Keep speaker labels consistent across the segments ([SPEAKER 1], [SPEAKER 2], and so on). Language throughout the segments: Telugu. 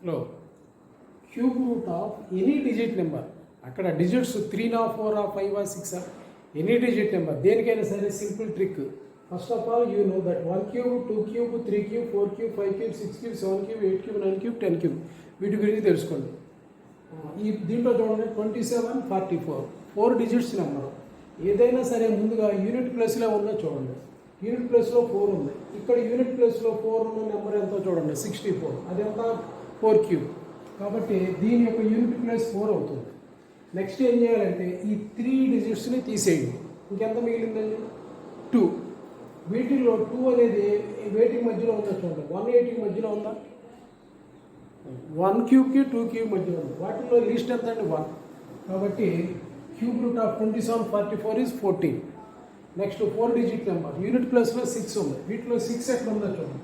[SPEAKER 1] లో cube root of any digit number, అక్కడ డిజిట్స్ 3 4 5 6 ఎనీ డిజిట్ నెంబర్, దేనికైనా సరే simple trick. First of all you know that 1 cube 2 cube 3 cube 4 cube 5 cube 6 cube 7 cube 8 cube 9 cube 10 cube వీటి గురించి తెలుసుకోండి. ఈ దీంట్లో చూడండి 27 44 4 డిజిట్స్ నెంబర్. ఏదైనా సరే ముందుగా యూనిట్ ప్లేస్లో ఉందో చూడండి. యూనిట్ ప్లేస్లో 4 ఉంది. ఇక్కడ యూనిట్ ప్లేస్లో 4 ఉన్న నెంబర్ ఎంతో చూడండి 64. అదెంత 4 క్యూబ్. కాబట్టి దీని యొక్క యూనిట్ ప్లేస్ 4 అవుతుంది. నెక్స్ట్ ఏం చేయాలంటే ఈ 3 డిజిట్స్ని తీసేయండి. ఇంకెంత మిగిలిందండి 2. వీటిల్లో 2 అనేది వేటికి మధ్యలో ఉందో చూడండి. 180 మధ్యలో ఉందా, 1 క్యూబ్కి 2 క్యూబ్ మధ్యలో ఉంది. వాటిలో లీస్ట్ ఎంత అండి 1. కాబట్టి cube root of 27 44 is 14. Next 4 digit number, unit ప్లేస్లో 6 ఉంది. వీటిలో 6 ఎక్కడ ఉందో చూడండి.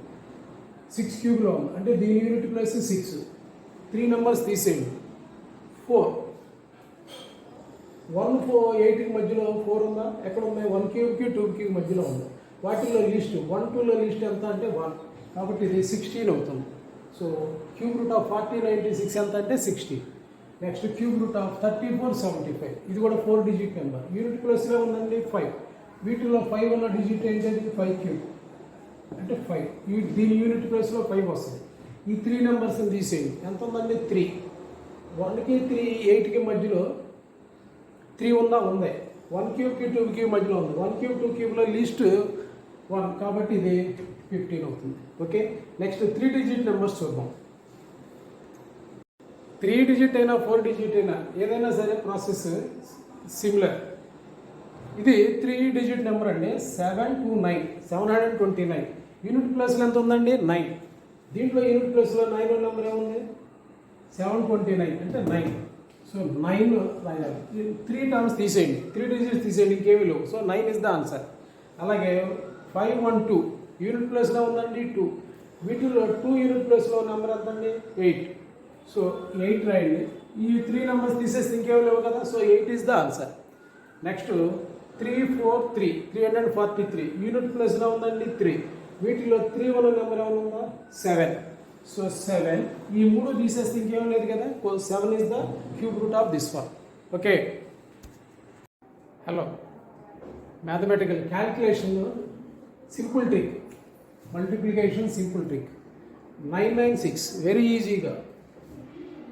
[SPEAKER 1] 6 క్యూబ్లో ఉంది, అంటే దీని యూనిట్ ప్లేస్ 6. 3 నెంబర్స్ తీసేయండి. 4 1 4 8కి మధ్యలో 4 ఉందా, ఎక్కడ ఉంది 1 క్యూబ్కి 2 క్యూబ్ మధ్యలో ఉంది. వాటిల్లో లిస్ట్ 1 2లో లిస్ట్ ఎంత అంటే 1. కాబట్టి ఇది 16 అవుతుంది. సో క్యూబ్ రూట్ ఆఫ్ 4096 ఎంత అంటే 60. Next cube root of 34 75. ఇది కూడా 4 డిజిట్ నెంబర్. యూనిట్ ప్లేస్లో ఉందండి 5. వీటిలో 5 ఉన్న డిజిట్ ఏంటంటే 5 క్యూబ్ అంటే 5. దీని యూనిట్ ప్లేస్లో 5 వస్తుంది. ఈ 3 నెంబర్స్ని తీసేయండి. ఎంత ఉందండి 3. 1కి 3 8కి మధ్యలో 3 ఉందా, ఉంది. 1 క్యూబ్కి 2 క్యూబ్ మధ్యలో ఉంది. 1 క్యూబ్ 2 క్యూబ్లో లీస్ట్ 1. కాబట్టి ఇది 15 అవుతుంది. ఓకే, నెక్స్ట్ 3 డిజిట్ నెంబర్స్ చూద్దాం. 3 డిజిట్ అయినా 4 డిజిట్ అయినా ఏదైనా సరే ప్రాసెస్ సిమిలర్. ఇది 3 డిజిట్ నెంబర్ అండి. 729 729. యూనిట్ ప్లేస్లో ఎంత ఉందండి 9. దీంట్లో యూనిట్ ప్లేస్లో 9 నెంబర్ ఏముంది 729 అంటే 9. సో 9 రాయాలి. 3 టర్మ్స్ తీసేయండి, 3 డిజిట్స్ తీసేయండి, ఇంకేమీ లేవు. So 9 is the answer. అలాగే 512 యూనిట్ ప్లేస్లో ఉందండి 2. వీటిలో 2 యూనిట్ ప్లేస్లో నెంబర్ ఎంత అండి 8. సో 8 రాయండి. ఈ 3 నెంబర్స్ తీసేస్తే ఇంకేమీ లేవు కదా. So 8 is the answer. Next 343 343 unit ప్లేస్లో ఉందండి 3. వీటిలో 3 ఉన్న నెంబర్ ఏమైనా ఉందా 7. సో 7. ఈ 3 తీసేస్తే ఇంకేం లేదు కదా. 7 is the cube root of this one. Okay, hello, mathematical calculation simple trick, multiplication simple trick. 996 very ఈజీగా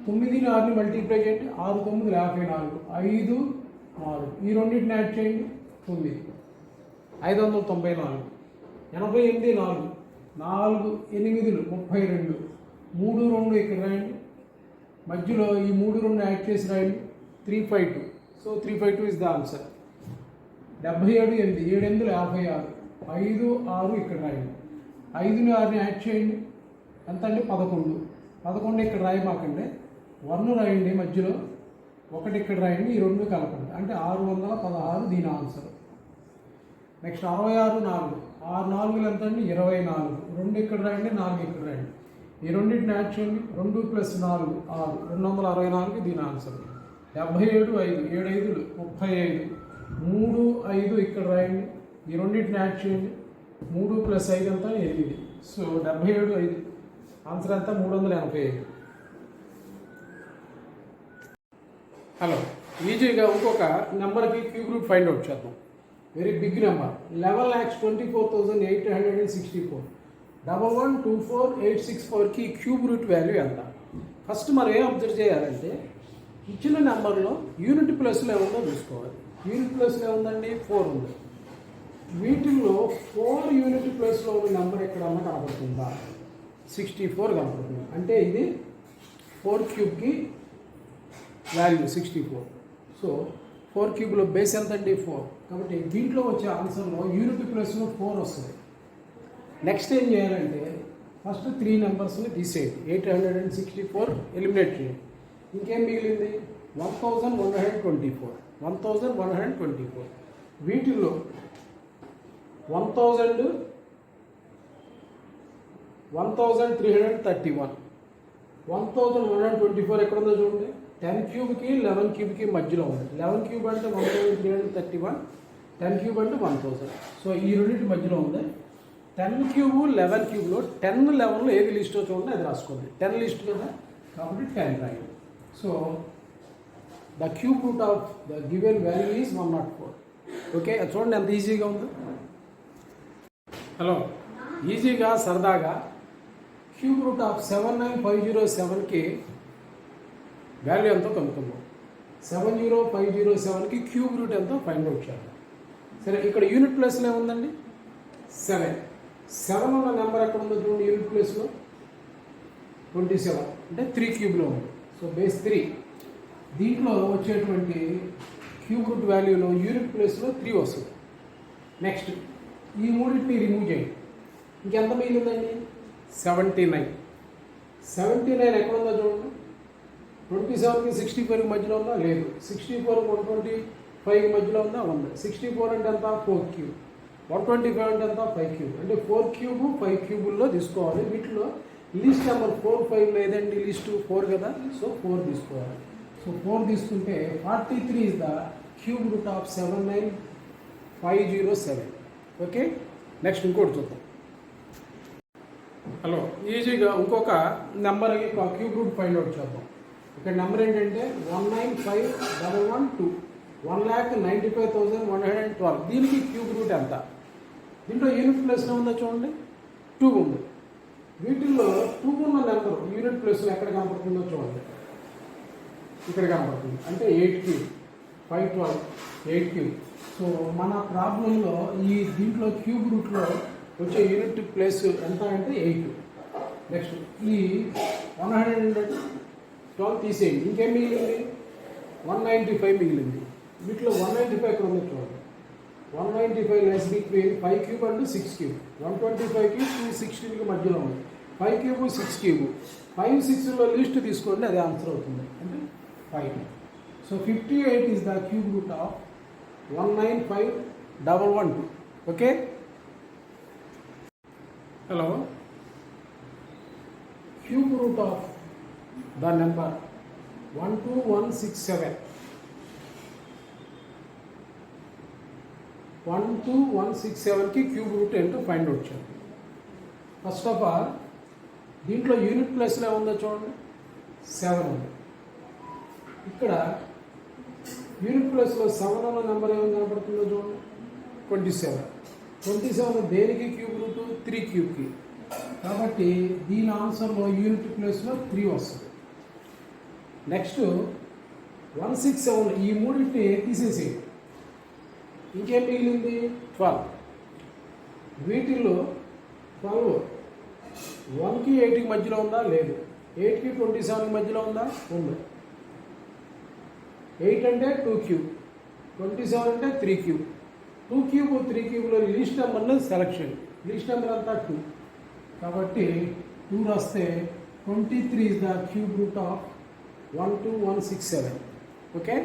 [SPEAKER 1] 9ని 6ని మల్టిప్లై చేయండి. 6 9 54, 5 4. ఈ రెండింటిని యాడ్ చేయండి 9 594. 88 4 4 8 32. 3 2 ఇక్కడ రాయండి. మధ్యలో ఈ 3 2 యాడ్ చేసి రాయండి 352. So 352 is the answer. 77 8 7 8 56. 5 6 ఇక్కడ రాయండి. 5ని 6ని యాడ్ చేయండి ఎంత అండి 11. 11 ఇక్కడ రాయమాకండి, 1 రాయండి. మధ్యలో 1 ఇక్కడ రాయండి. ఈ 2 కలపండి అంటే 616 దీని ఆన్సర్. నెక్స్ట్ 66 4. 6 4 ఎంత అండి 24. 2 ఇక్కడ రాయండి, 4 ఇక్కడ రాయండి. ఈ రెండింటిని యాడ్ చేయండి. 2 + 4 6 264 దీని ఆన్సర్. 77 5 7 5 35. 3 5 ఇక్కడ రాయండి. ఈ రెండింటిని యాడ్ చేయండి. 3 + 5 ఎంత 8. సో 77 5 ఆన్సర్ ఎంత 385. హలో, ఈజీగా ఇంకొక నెంబర్కి క్యూబ్ రూట్ ఫైండ్ అవుట్ చేద్దాం. Very big number 11,24,864. 11,24,864కి క్యూబ్ రూట్ వాల్యూ ఎంత? ఫస్ట్ మనం ఏం అబ్జర్వ్ చేయాలంటే ఇచ్చిన నెంబర్లో యూనిట్ ప్లేస్లో ఏముందో చూసుకోవాలి. యూనిట్ ప్లేస్లో ఏముందండి 4 ఉంది. వీటిల్లో 4 యూనిట్ ప్లేస్లో ఉన్న నెంబర్ ఎక్కడన్నా కనపడుతుందా 64 కనపడుతుంది. అంటే ఇది 4 క్యూబ్కి వాల్యూ 64. సో 4 క్యూబ్లో బేస్ ఎంత అండి 4. కాబట్టి దీంట్లో వచ్చే ఆన్సర్లో యూనిట్ ప్లేస్లో 4 వస్తుంది. నెక్స్ట్ ఏం చేయాలంటే ఫస్ట్ 3 నెంబర్స్ని తీసేయండి. 864 ఎలిమినేట్ చేయండి. ఇంకేం మిగిలింది 1124. 1124. వీటిల్లో 1331. 1124 ఎక్కడ ఉందో చూడండి. 10 క్యూబ్కి 11 క్యూబ్కి మధ్యలో ఉంది. 11 క్యూబ్ అంటే 1331, 10 క్యూబ్ అంటే 1000. సో ఈ రెండింటి మధ్యలో ఉంది. 10 క్యూబ్ 11 క్యూబ్లో 10 11లో ఏది లిస్టో చూడండి, అది రాసుకోండి. 10 లిస్ట్ కదా, కాబట్టి 10 రాయండి. So the cube root of the given value is 104. Okay, అది చూడండి ఎంత ఈజీగా ఉందో. హలో, ఈజీగా సరదాగా క్యూబ్ రూట్ ఆఫ్ 79507కి వాల్యూ ఎంతో కనుక్కుందాం. 70507కి క్యూబ్ రూట్ ఎంతో ఫైండ్ అవుట్ చేద్దాం. సరే, ఇక్కడ యూనిట్ ప్లేస్లో ఏముందండి? 7 ఉన్న నెంబర్ ఎక్కడ ఉందో చూడండి. యూనిట్ ప్లేస్లో 27 అంటే 3 క్యూబ్లో ఉంది. సో బేస్ 3 దీంట్లో వచ్చేటువంటి క్యూబ్ రూట్ వాల్యూలో యూనిట్ ప్లేస్లో 3 వస్తుంది. నెక్స్ట్ ఈ మూడింటిని రిమూవ్ చేయండి. ఇంకెంత మిగిలిందండి? 79. 79 ఎక్కడ ఉందో చూడండి. 27కి 64 మధ్యలో ఉందా? లేదు. 64 125 మధ్యలో ఉందా? ఉంది. 64 అంటే ఎంత? 4 క్యూబ్. 125 అంటే ఎంత? 5 క్యూబ్. అంటే 4 క్యూబ్ 5 క్యూబుల్లో తీసుకోవాలి. వీటిలో లిస్ట్ నెంబర్ 4, 5 లేదండి, లిస్ట్ 4 కదా. సో 4 తీసుకోవాలి. సో 4 తీసుకుంటే 43 is the cube root of 79507. Okay, next ఇంకోటి చూద్దాం. హలో, ఈజీగా ఇంకొక number cube root find out చేద్దాం. ఇక్కడ నెంబర్ ఏంటంటే 1951112, 1,95,112. దీనికి క్యూబ్ రూట్ ఎంత? దీంట్లో యూనిట్ ప్లేస్లో ఉందో చూడండి, 2 ఉంది. వీటిల్లో 2 ఉన్న నెంబర్ యూనిట్ ప్లేస్లో ఎక్కడ కనపడుతుందో చూడండి. ఇక్కడ కనపడుతుంది. అంటే 8 క్యూబ్, 512, 8 క్యూబ్. సో మన ప్రాబ్లంలో ఈ దీంట్లో క్యూబ్ రూట్లో వచ్చే యూనిట్ ప్లేస్ ఎంత అంటే 8. నెక్స్ట్ ఈ 112 తీసేయండి. ఇంకేం మిగిలింది? 195 మిగిలింది. వీటిలో 195 ఎక్కడ ఉందో చూడండి. 195 less between 5 cube and 6 cube. 125కి 216కి మధ్యలో ఉంది. 5 క్యూబ్ 6 క్యూబ్. 5, 6లో లిస్ట్ తీసుకోండి, అదే ఆన్సర్ అవుతుంది. అంటే 5. So 58 is the cube root of 1951112. Okay, hello, cube root of the number 12167. 12167కి క్యూబ్ రూట్ ఏంటో ఫైండ్ అవుట్ చేయండి. ఫస్ట్ ఆఫ్ ఆల్ దీంట్లో యూనిట్ ప్లేస్లో ఏముందో చూడండి, 7 ఉంది. ఇక్కడ యూనిట్ ప్లేస్లో 7 ఉన్న నెంబర్ ఏమైనా కనపడుతుందో చూడండి, 27. 27 దేనికి క్యూబ్ రూట్? 3 క్యూబ్కి. కాబట్టి దీని ఆన్సర్లో యూనిట్ ప్లేస్లో 3 వస్తుంది. నెక్స్ట్ 167, ఈ మూడింటిని తీసేసేయండి. ఇంకేం మిగిలింది? 12. వీటిల్లో 12 1కి 8కి మధ్యలో ఉందా? లేదు. 8కి 27కి మధ్యలో ఉందా? ఉంది. 8 అంటే 2 క్యూబ్, 27 అంటే 3 క్యూబ్. 2 క్యూబ్ 3 క్యూబ్లో లిస్ట్ నెంబర్ని సెలెక్ట్ చేయండి. లిస్ట్ నెంబర్ అంతా 2 కాబట్టి 2 రాస్తే 23 is the cube root of 12167. Okay.